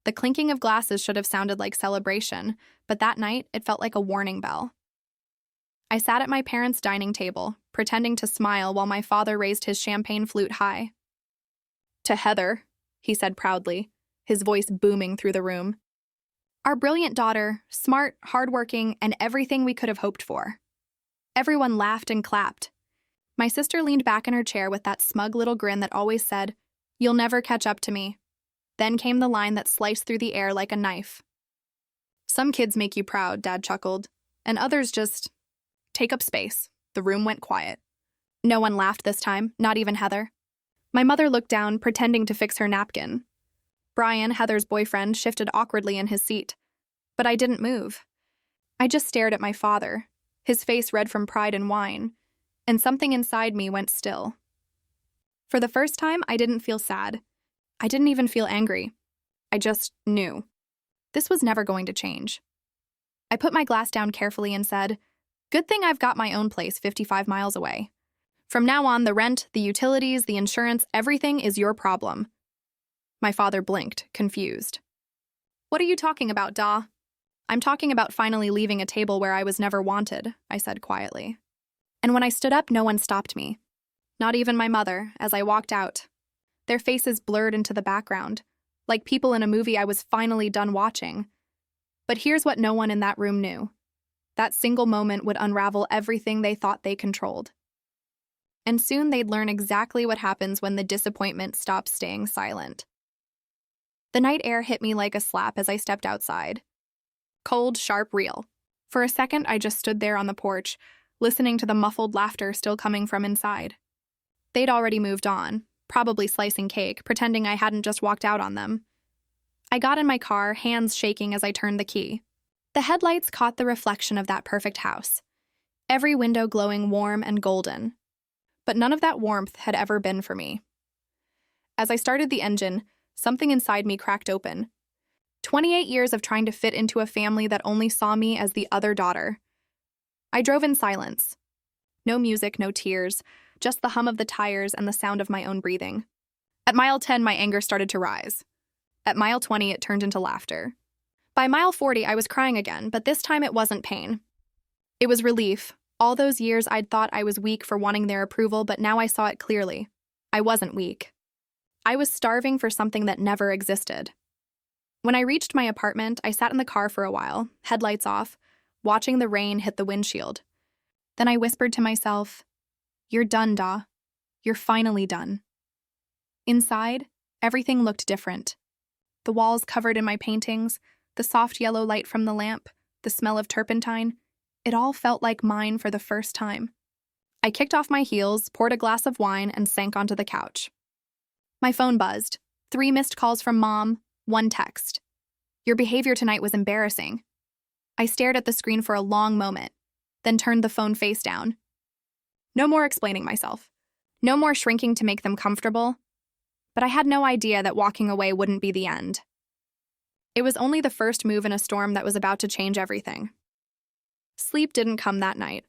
The clinking of glasses should have sounded like celebration, but that night it felt like a warning bell. I sat at my parents' dining table, pretending to smile while my father raised his champagne flute high. "To Heather," he said proudly, his voice booming through the room. "Our brilliant daughter, smart, hardworking, and everything we could have hoped for." Everyone laughed and clapped. My sister leaned back in her chair with that smug little grin that always said, "You'll never catch up to me." Then came the line that sliced through the air like a knife. "Some kids make you proud," Dad chuckled, "and others just take up space." The room went quiet. No one laughed this time, not even Heather. My mother looked down, pretending to fix her napkin. Brian, Heather's boyfriend, shifted awkwardly in his seat. But I didn't move. I just stared at my father, his face red from pride and wine, and something inside me went still. For the first time, I didn't feel sad. I didn't even feel angry. I just knew. This was never going to change. I put my glass down carefully and said, "Good thing I've got my own place 55 miles away. From now on, the rent, the utilities, the insurance, everything is your problem." My father blinked, confused. "What are you talking about, Da?" "I'm talking about finally leaving a table where I was never wanted," I said quietly. And when I stood up, no one stopped me. Not even my mother, as I walked out. Their faces blurred into the background, like people in a movie I was finally done watching. But here's what no one in that room knew. That single moment would unravel everything they thought they controlled. And soon they'd learn exactly what happens when the disappointment stops staying silent. The night air hit me like a slap as I stepped outside. Cold, sharp, real. For a second, I just stood there on the porch, listening to the muffled laughter still coming from inside. They'd already moved on, probably slicing cake, pretending I hadn't just walked out on them. I got in my car, hands shaking as I turned the key. The headlights caught the reflection of that perfect house, every window glowing warm and golden. But none of that warmth had ever been for me. As I started the engine, something inside me cracked open. 28 years of trying to fit into a family that only saw me as the other daughter. I drove in silence. No music, no tears, just the hum of the tires and the sound of my own breathing. At mile 10, my anger started to rise. At mile 20, it turned into laughter. By mile 40, I was crying again, but this time it wasn't pain. It was relief. All those years I'd thought I was weak for wanting their approval, but now I saw it clearly. I wasn't weak. I was starving for something that never existed. When I reached my apartment, I sat in the car for a while, headlights off, watching the rain hit the windshield. Then I whispered to myself, "You're done, Da. You're finally done." Inside, everything looked different. The walls covered in my paintings, the soft yellow light from the lamp, the smell of turpentine, it all felt like mine for the first time. I kicked off my heels, poured a glass of wine, and sank onto the couch. My phone buzzed. 3 missed calls from Mom, 1 text. "Your behavior tonight was embarrassing." I stared at the screen for a long moment, then turned the phone face down. No more explaining myself. No more shrinking to make them comfortable. But I had no idea that walking away wouldn't be the end. It was only the first move in a storm that was about to change everything. Sleep didn't come that night.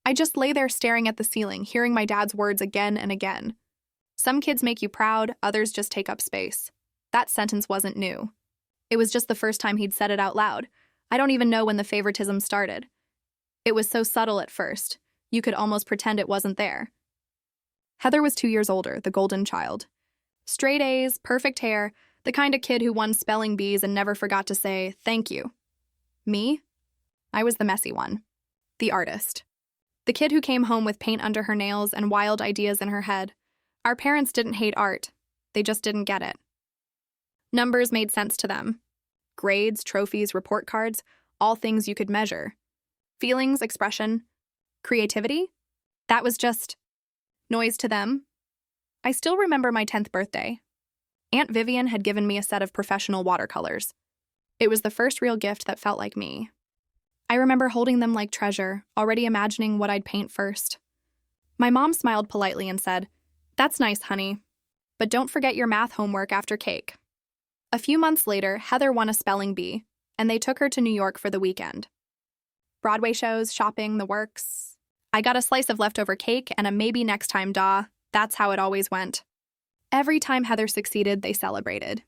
I just lay there staring at the ceiling, hearing my dad's words again and again. "Some kids make you proud, others just take up space." That sentence wasn't new. It was just the first time he'd said it out loud. I don't even know when the favoritism started. It was so subtle at first, you could almost pretend it wasn't there. Heather was 2 years older, the golden child. Straight A's, perfect hair, the kind of kid who won spelling bees and never forgot to say, "Thank you." Me? I was the messy one. The artist. The kid who came home with paint under her nails and wild ideas in her head. Our parents didn't hate art. They just didn't get it. Numbers made sense to them. Grades, trophies, report cards, all things you could measure. Feelings, expression, creativity? That was just noise to them. I still remember my 10th birthday. Aunt Vivian had given me a set of professional watercolors. It was the first real gift that felt like me. I remember holding them like treasure, already imagining what I'd paint first. My mom smiled politely and said, "That's nice, honey, but don't forget your math homework after cake." A few months later, Heather won a spelling bee, and they took her to New York for the weekend. Broadway shows, shopping, the works. I got a slice of leftover cake and a maybe next time, Da. That's how it always went. Every time Heather succeeded, they celebrated.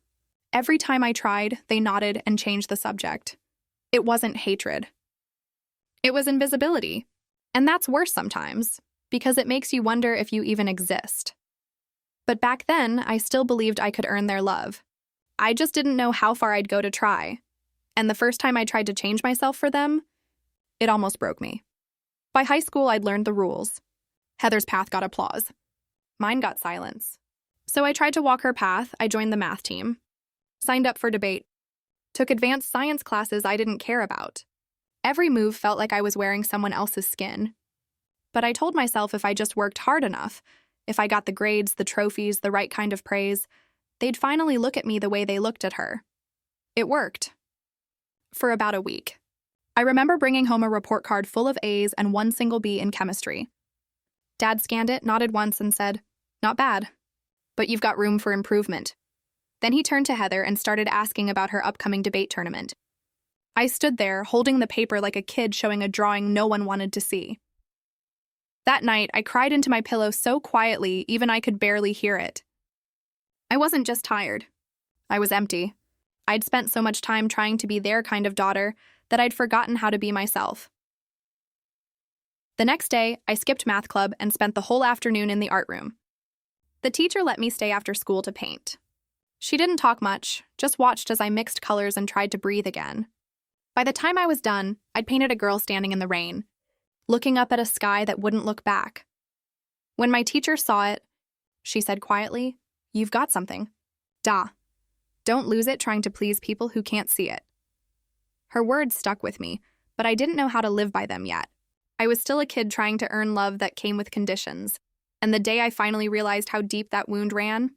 Every time I tried, they nodded and changed the subject. It wasn't hatred. It was invisibility. And that's worse sometimes, because it makes you wonder if you even exist. But back then, I still believed I could earn their love. I just didn't know how far I'd go to try. And the first time I tried to change myself for them, it almost broke me. By high school, I'd learned the rules. Heather's path got applause. Mine got silence. So I tried to walk her path. I joined the math team. Signed up for debate. Took advanced science classes I didn't care about. Every move felt like I was wearing someone else's skin. But I told myself if I just worked hard enough, if I got the grades, the trophies, the right kind of praise, they'd finally look at me the way they looked at her. It worked. For about a week. I remember bringing home a report card full of A's and one single B in chemistry. Dad scanned it, nodded once, and said, "Not bad, but you've got room for improvement." Then he turned to Heather and started asking about her upcoming debate tournament. I stood there, holding the paper like a kid showing a drawing no one wanted to see. That night, I cried into my pillow so quietly, even I could barely hear it. I wasn't just tired. I was empty. I'd spent so much time trying to be their kind of daughter that I'd forgotten how to be myself. The next day, I skipped math club and spent the whole afternoon in the art room. The teacher let me stay after school to paint. She didn't talk much, just watched as I mixed colors and tried to breathe again. By the time I was done, I'd painted a girl standing in the rain, looking up at a sky that wouldn't look back. When my teacher saw it, she said quietly, "You've got something. Da. Don't lose it trying to please people who can't see it." Her words stuck with me, but I didn't know how to live by them yet. I was still a kid trying to earn love that came with conditions, and the day I finally realized how deep that wound ran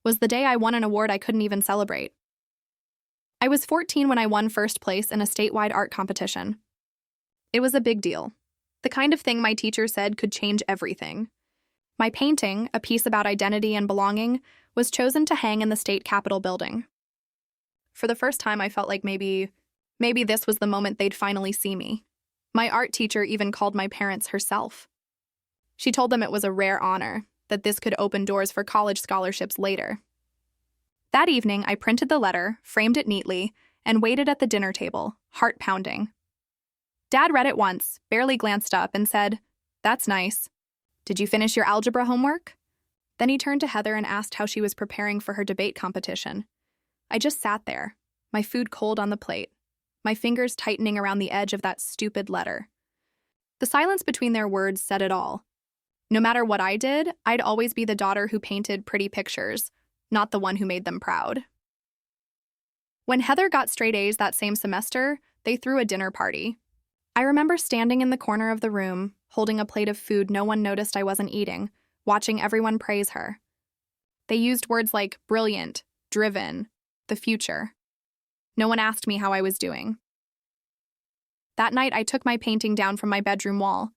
was the day I won an award I couldn't even celebrate. I was 14 when I won first place in a statewide art competition. It was a big deal, the kind of thing my teacher said could change everything. My painting, a piece about identity and belonging, was chosen to hang in the state capitol building. For the first time, I felt like maybe this was the moment they'd finally see me. My art teacher even called my parents herself. She told them it was a rare honor, that this could open doors for college scholarships later. That evening, I printed the letter, framed it neatly, and waited at the dinner table, heart pounding. Dad read it once, barely glanced up, and said, "That's nice. Did you finish your algebra homework?" Then he turned to Heather and asked how she was preparing for her debate competition. I just sat there, my food cold on the plate, my fingers tightening around the edge of that stupid letter. The silence between their words said it all. No matter what I did, I'd always be the daughter who painted pretty pictures, not the one who made them proud. When Heather got straight A's that same semester, they threw a dinner party. I remember standing in the corner of the room, holding a plate of food no one noticed I wasn't eating, watching everyone praise her. They used words like brilliant, driven, the future. No one asked me how I was doing. That night, I took my painting down from my bedroom wall.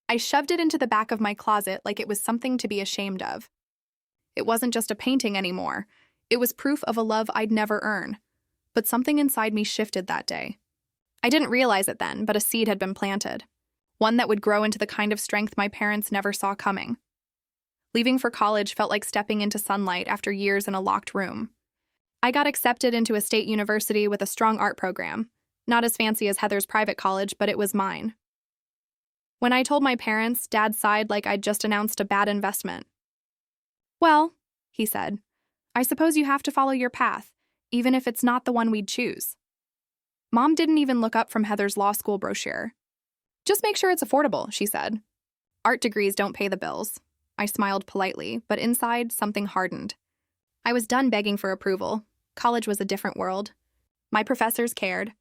I shoved it into the back of my closet like it was something to be ashamed of. It wasn't just a painting anymore. It was proof of a love I'd never earn. But something inside me shifted that day. I didn't realize it then, but a seed had been planted. One that would grow into the kind of strength my parents never saw coming. Leaving for college felt like stepping into sunlight after years in a locked room. I got accepted into a state university with a strong art program. Not as fancy as Heather's private college, but it was mine. When I told my parents, Dad sighed like I'd just announced a bad investment. "Well," he said, "I suppose you have to follow your path, even if it's not the one we'd choose." Mom didn't even look up from Heather's law school brochure. "Just make sure it's affordable," she said. "Art degrees don't pay the bills." I smiled politely, but inside, something hardened. I was done begging for approval. College was a different world. My professors cared.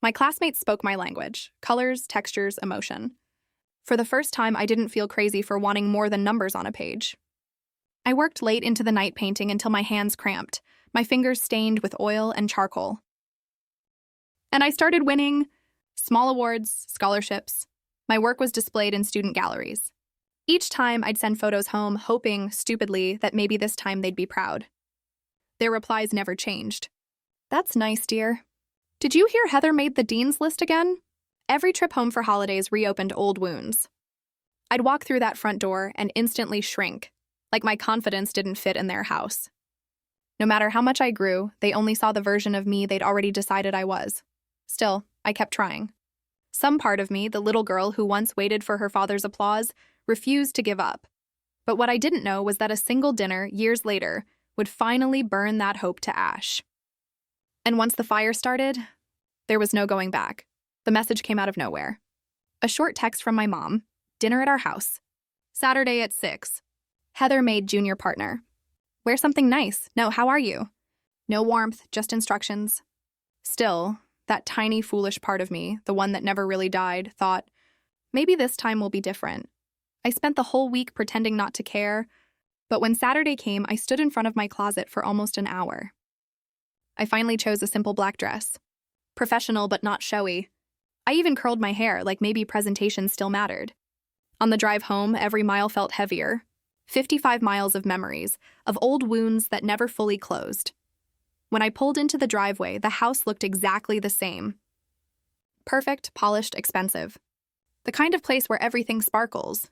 My classmates spoke my language: colors, textures, emotion. For the first time, I didn't feel crazy for wanting more than numbers on a page. I worked late into the night painting until my hands cramped, my fingers stained with oil and charcoal. And I started winning small awards, scholarships. My work was displayed in student galleries. Each time, I'd send photos home, hoping, stupidly, that maybe this time they'd be proud. Their replies never changed. "That's nice, dear. Did you hear Heather made the dean's list again?" Every trip home for holidays reopened old wounds. I'd walk through that front door and instantly shrink, like my confidence didn't fit in their house. No matter how much I grew, they only saw the version of me they'd already decided I was. Still, I kept trying. Some part of me, the little girl who once waited for her father's applause, refused to give up. But what I didn't know was that a single dinner, years later, would finally burn that hope to ash. And once the fire started, there was no going back. The message came out of nowhere. A short text from my mom, dinner at our house. Saturday at 6. Heather made junior partner. Wear something nice. No, how are you? No warmth, just instructions. Still, that tiny foolish part of me, the one that never really died, thought, maybe this time will be different. I spent the whole week pretending not to care, but when Saturday came, I stood in front of my closet for almost an hour. I finally chose a simple black dress. Professional but not showy. I even curled my hair, like maybe presentation still mattered. On the drive home, every mile felt heavier. 55 miles of memories, of old wounds that never fully closed. When I pulled into the driveway, the house looked exactly the same. Perfect, polished, expensive. The kind of place where everything sparkles,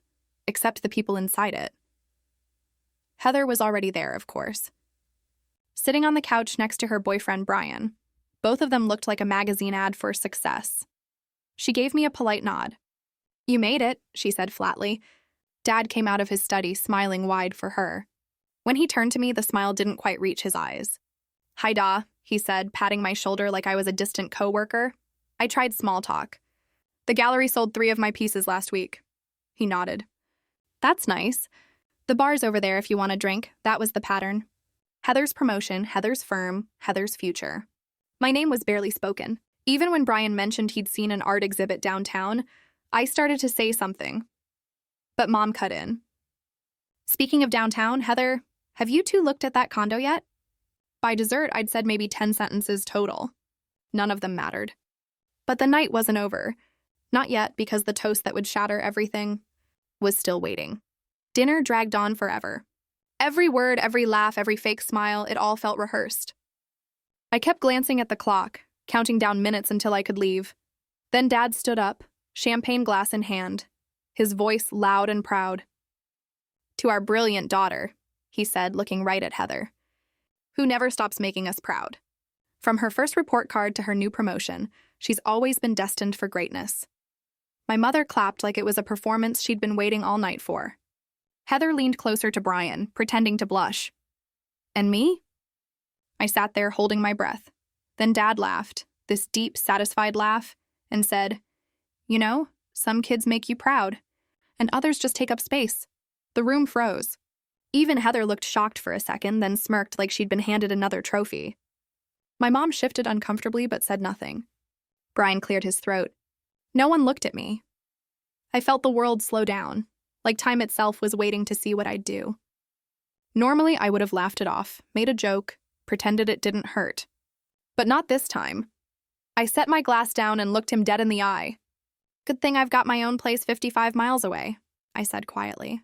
except the people inside it. Heather was already there, of course. Sitting on the couch next to her boyfriend, Brian. Both of them looked like a magazine ad for success. She gave me a polite nod. "You made it," she said flatly. Dad came out of his study, smiling wide for her. When he turned to me, the smile didn't quite reach his eyes. "Hi, Da," he said, patting my shoulder like I was a distant coworker. I tried small talk. "The gallery sold 3 of my pieces last week." He nodded. "That's nice. The bar's over there if you want a drink." That was the pattern. Heather's promotion, Heather's firm, Heather's future. My name was barely spoken. Even when Brian mentioned he'd seen an art exhibit downtown, I started to say something. But Mom cut in. "Speaking of downtown, Heather, have you two looked at that condo yet?" By dessert, I'd said maybe 10 sentences total. None of them mattered. But the night wasn't over. Not yet, because the toast that would shatter everything was still waiting. Dinner dragged on forever. Every word, every laugh, every fake smile, it all felt rehearsed. I kept glancing at the clock, counting down minutes until I could leave. Then Dad stood up, champagne glass in hand, his voice loud and proud. "To our brilliant daughter," he said, looking right at Heather, "who never stops making us proud. From her first report card to her new promotion, she's always been destined for greatness." My mother clapped like it was a performance she'd been waiting all night for. Heather leaned closer to Brian, pretending to blush. "And me?" I sat there holding my breath. Then Dad laughed, this deep, satisfied laugh, and said, "You know, some kids make you proud, and others just take up space." The room froze. Even Heather looked shocked for a second, then smirked like she'd been handed another trophy. My mom shifted uncomfortably but said nothing. Brian cleared his throat. No one looked at me. I felt the world slow down, like time itself was waiting to see what I'd do. Normally, I would have laughed it off, made a joke, pretended it didn't hurt. But not this time. I set my glass down and looked him dead in the eye. "Good thing I've got my own place 55 miles away," I said quietly.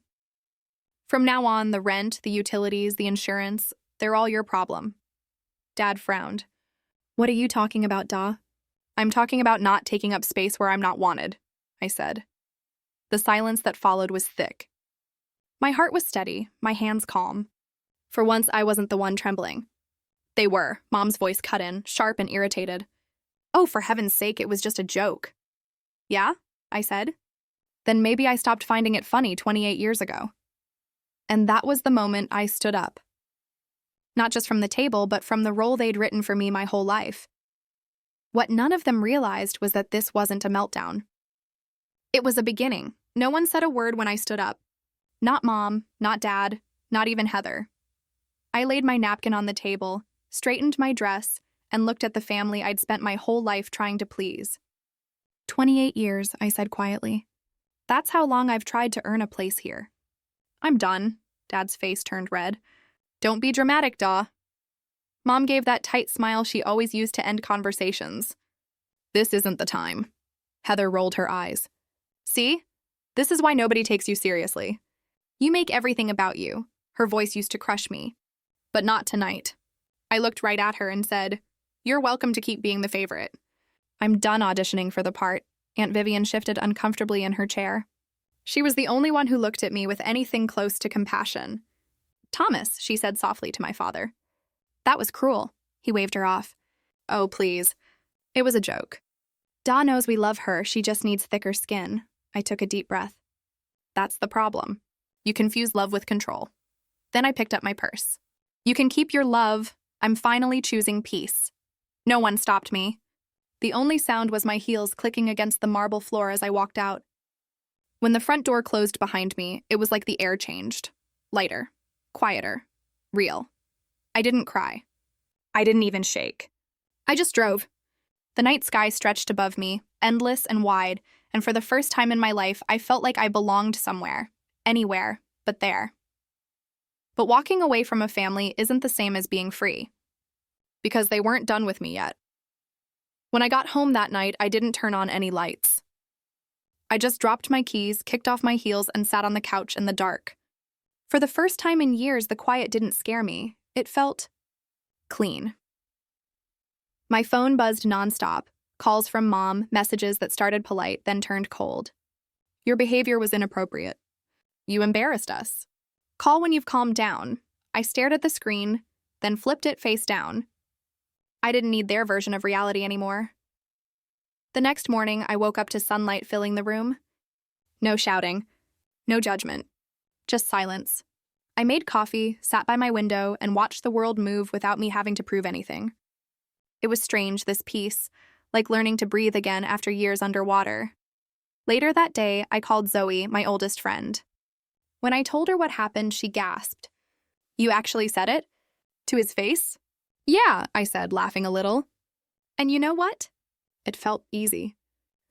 "From now on, the rent, the utilities, the insurance, they're all your problem." Dad frowned. "What are you talking about, Da?" "I'm talking about not taking up space where I'm not wanted," I said. The silence that followed was thick. My heart was steady, my hands calm. For once, I wasn't the one trembling. They were. Mom's voice cut in, sharp and irritated. "Oh, for heaven's sake, it was just a joke." "Yeah?" I said. Then maybe I stopped finding it funny 28 years ago. And that was the moment I stood up. Not just from the table, but from the role they'd written for me my whole life. What none of them realized was that this wasn't a meltdown. It was a beginning. No one said a word when I stood up. Not Mom, not Dad, not even Heather. I laid my napkin on the table, straightened my dress, and looked at the family I'd spent my whole life trying to please. 28 years, I said quietly. That's how long I've tried to earn a place here. I'm done. Dad's face turned red. Don't be dramatic, Da. Mom gave that tight smile she always used to end conversations. This isn't the time. Heather rolled her eyes. See? This is why nobody takes you seriously. You make everything about you. Her voice used to crush me. But not tonight. I looked right at her and said, You're welcome to keep being the favorite. I'm done auditioning for the part. Aunt Vivian shifted uncomfortably in her chair. She was the only one who looked at me with anything close to compassion. Thomas, she said softly to my father. That was cruel. He waved her off. Oh, please. It was a joke. Da knows we love her, she just needs thicker skin. I took a deep breath. That's the problem. You confuse love with control. Then I picked up my purse. You can keep your love. I'm finally choosing peace. No one stopped me. The only sound was my heels clicking against the marble floor as I walked out. When the front door closed behind me, it was like the air changed. Lighter. Quieter. Real. I didn't cry. I didn't even shake. I just drove. The night sky stretched above me, endless and wide, and for the first time in my life, I felt like I belonged somewhere. Anywhere but there. But walking away from a family isn't the same as being free. Because they weren't done with me yet. When I got home that night, I didn't turn on any lights. I just dropped my keys, kicked off my heels, and sat on the couch in the dark. For the first time in years, the quiet didn't scare me. It felt clean. My phone buzzed nonstop. Calls from Mom, messages that started polite, then turned cold. Your behavior was inappropriate. You embarrassed us. Call when you've calmed down. I stared at the screen, then flipped it face down. I didn't need their version of reality anymore. The next morning, I woke up to sunlight filling the room. No shouting. No judgment. Just silence. I made coffee, sat by my window, and watched the world move without me having to prove anything. It was strange, this peace, like learning to breathe again after years underwater. Later that day, I called Zoe, my oldest friend. When I told her what happened, she gasped. You actually said it? To his face? Yeah, I said, laughing a little. And you know what? It felt easy.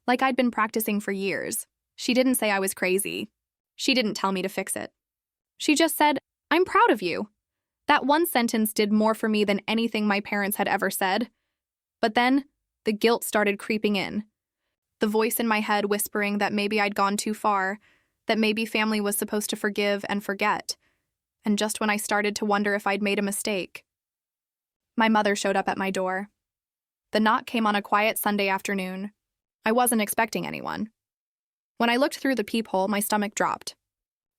Like I'd been practicing for years. She didn't say I was crazy. She didn't tell me to fix it. She just said, I'm proud of you. That one sentence did more for me than anything my parents had ever said. But then, the guilt started creeping in. The voice in my head whispering that maybe I'd gone too far, that maybe family was supposed to forgive and forget. And just when I started to wonder if I'd made a mistake, my mother showed up at my door. The knock came on a quiet Sunday afternoon. I wasn't expecting anyone. When I looked through the peephole, my stomach dropped.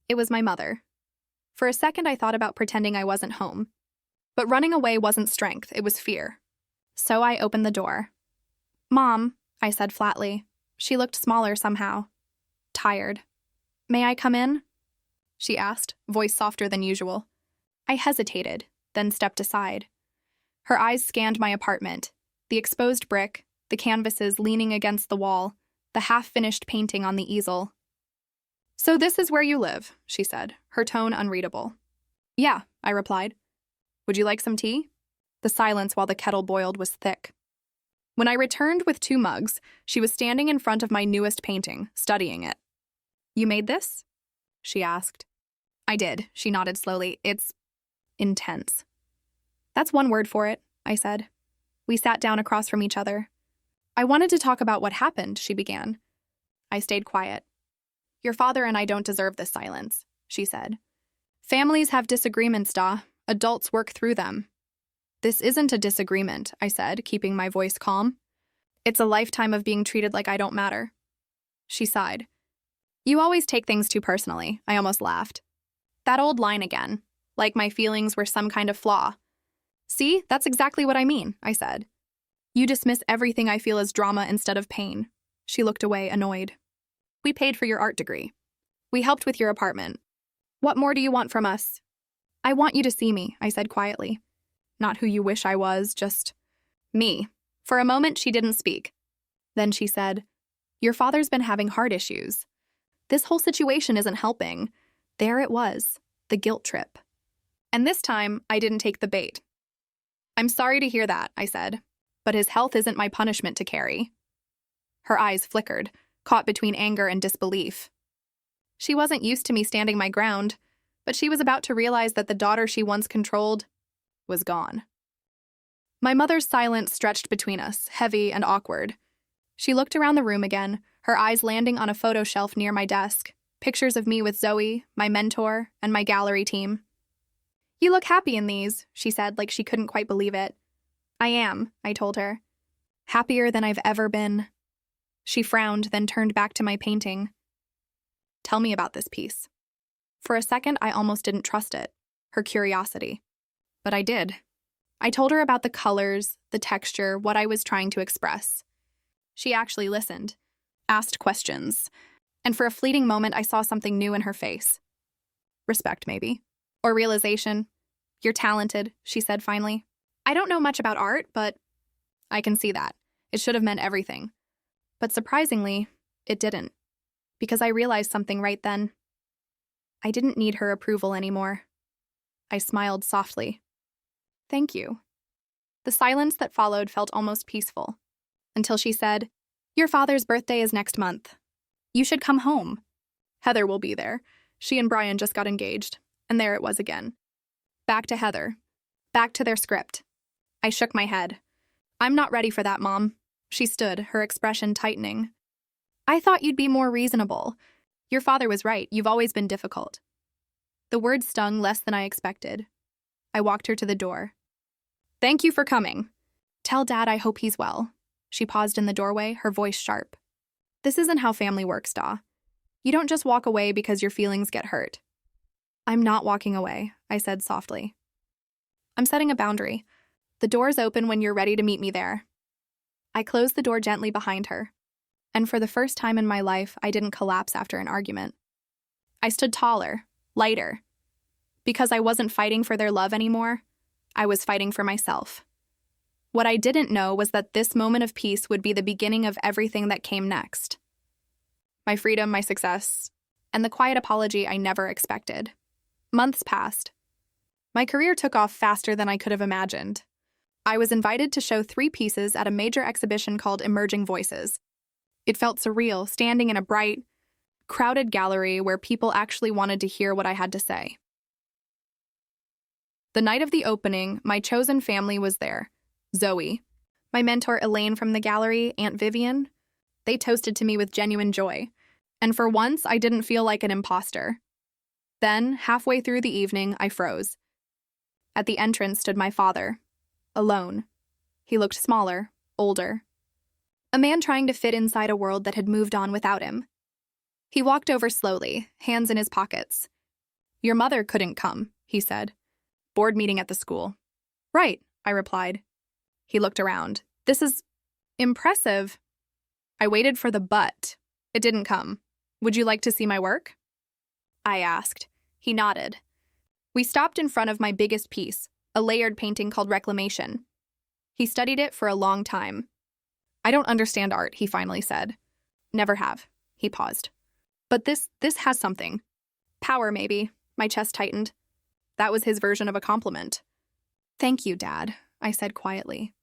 It was my mother. For a second, I thought about pretending I wasn't home. But running away wasn't strength, it was fear. So I opened the door. Mom, I said flatly. She looked smaller somehow. Tired. May I come in? She asked, voice softer than usual. I hesitated, then stepped aside. Her eyes scanned my apartment, the exposed brick, the canvases leaning against the wall, the half-finished painting on the easel. So this is where you live, she said, her tone unreadable. Yeah, I replied. Would you like some tea? The silence while the kettle boiled was thick. When I returned with 2 mugs, she was standing in front of my newest painting, studying it. You made this? She asked. I did, she nodded slowly. It's intense. That's one word for it, I said. We sat down across from each other. I wanted to talk about what happened, she began. I stayed quiet. Your father and I don't deserve this silence, she said. Families have disagreements, Da. Adults work through them. This isn't a disagreement, I said, keeping my voice calm. It's a lifetime of being treated like I don't matter. She sighed. You always take things too personally, I almost laughed. That old line again, like my feelings were some kind of flaw. See, that's exactly what I mean, I said. You dismiss everything I feel as drama instead of pain. She looked away, annoyed. We paid for your art degree. We helped with your apartment. What more do you want from us? I want you to see me, I said quietly. Not who you wish I was, just me. For a moment, she didn't speak. Then she said, Your father's been having heart issues. This whole situation isn't helping. There it was, the guilt trip. And this time, I didn't take the bait. I'm sorry to hear that, I said, but his health isn't my punishment to carry. Her eyes flickered, caught between anger and disbelief. She wasn't used to me standing my ground, but she was about to realize that the daughter she once controlled was gone. My mother's silence stretched between us, heavy and awkward. She looked around the room again, her eyes landing on a photo shelf near my desk, pictures of me with Zoe, my mentor, and my gallery team. You look happy in these, she said, like she couldn't quite believe it. I am, I told her. Happier than I've ever been. She frowned, then turned back to my painting. Tell me about this piece. For a second, I almost didn't trust it, her curiosity. But I did. I told her about the colors, the texture, what I was trying to express. She actually listened, asked questions, and for a fleeting moment I saw something new in her face. Respect, maybe. Or realization. You're talented, she said finally. I don't know much about art, but I can see that. It should have meant everything. But surprisingly, it didn't. Because I realized something right then. I didn't need her approval anymore. I smiled softly. Thank you. The silence that followed felt almost peaceful, until she said, Your father's birthday is next month. You should come home. Heather will be there. She and Brian just got engaged, and there it was again. Back to Heather. Back to their script. I shook my head. I'm not ready for that, Mom. She stood, her expression tightening. I thought you'd be more reasonable. Your father was right. You've always been difficult. The words stung less than I expected. I walked her to the door. Thank you for coming. Tell Dad I hope he's well. She paused in the doorway, her voice sharp. This isn't how family works, Da. You don't just walk away because your feelings get hurt. I'm not walking away, I said softly. I'm setting a boundary. The door's open when you're ready to meet me there. I closed the door gently behind her. And for the first time in my life, I didn't collapse after an argument. I stood taller, lighter. Because I wasn't fighting for their love anymore, I was fighting for myself. What I didn't know was that this moment of peace would be the beginning of everything that came next. My freedom, my success, and the quiet apology I never expected. Months passed. My career took off faster than I could have imagined. I was invited to show 3 pieces at a major exhibition called Emerging Voices. It felt surreal, standing in a bright, crowded gallery where people actually wanted to hear what I had to say. The night of the opening, my chosen family was there. Zoe, my mentor Elaine from the gallery, Aunt Vivian. They toasted to me with genuine joy. And for once, I didn't feel like an imposter. Then, halfway through the evening, I froze. At the entrance stood my father. Alone. He looked smaller, older. A man trying to fit inside a world that had moved on without him. He walked over slowly, hands in his pockets. Your mother couldn't come, he said. Board meeting at the school. Right, I replied. He looked around. This is impressive. I waited for the but. It didn't come. Would you like to see my work? I asked. He nodded. We stopped in front of my biggest piece, a layered painting called Reclamation. He studied it for a long time. I don't understand art, he finally said. Never have. He paused. But this has something. Power, maybe. My chest tightened. That was his version of a compliment. Thank you, Dad, I said quietly.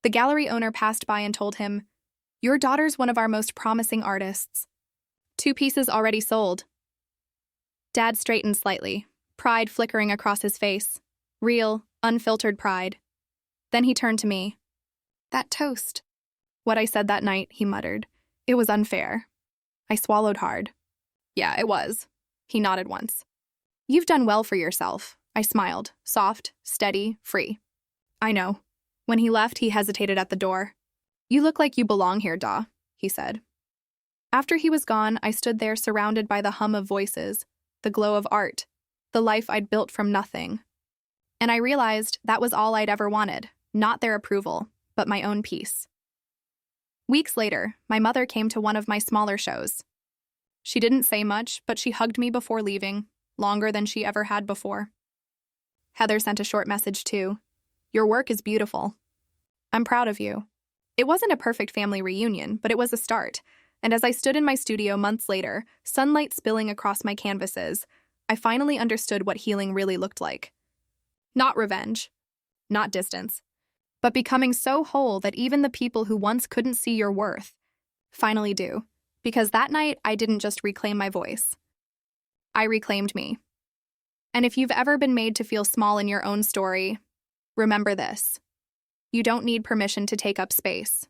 The gallery owner passed by and told him, Your daughter's one of our most promising artists. 2 pieces already sold. Dad straightened slightly, pride flickering across his face. Real, unfiltered pride. Then he turned to me. That toast. What I said that night, he muttered. It was unfair. I swallowed hard. Yeah, it was. He nodded once. You've done well for yourself. I smiled, soft, steady, free. I know. When he left, he hesitated at the door. You look like you belong here, Da, he said. After he was gone, I stood there surrounded by the hum of voices, the glow of art, the life I'd built from nothing. And I realized that was all I'd ever wanted, not their approval, but my own peace. Weeks later, my mother came to one of my smaller shows. She didn't say much, but she hugged me before leaving, longer than she ever had before. Heather sent a short message too. Your work is beautiful. I'm proud of you. It wasn't a perfect family reunion, but it was a start. And as I stood in my studio months later, sunlight spilling across my canvases, I finally understood what healing really looked like. Not revenge, not distance, but becoming so whole that even the people who once couldn't see your worth finally do. Because that night, I didn't just reclaim my voice. I reclaimed me. And if you've ever been made to feel small in your own story, remember this. You don't need permission to take up space.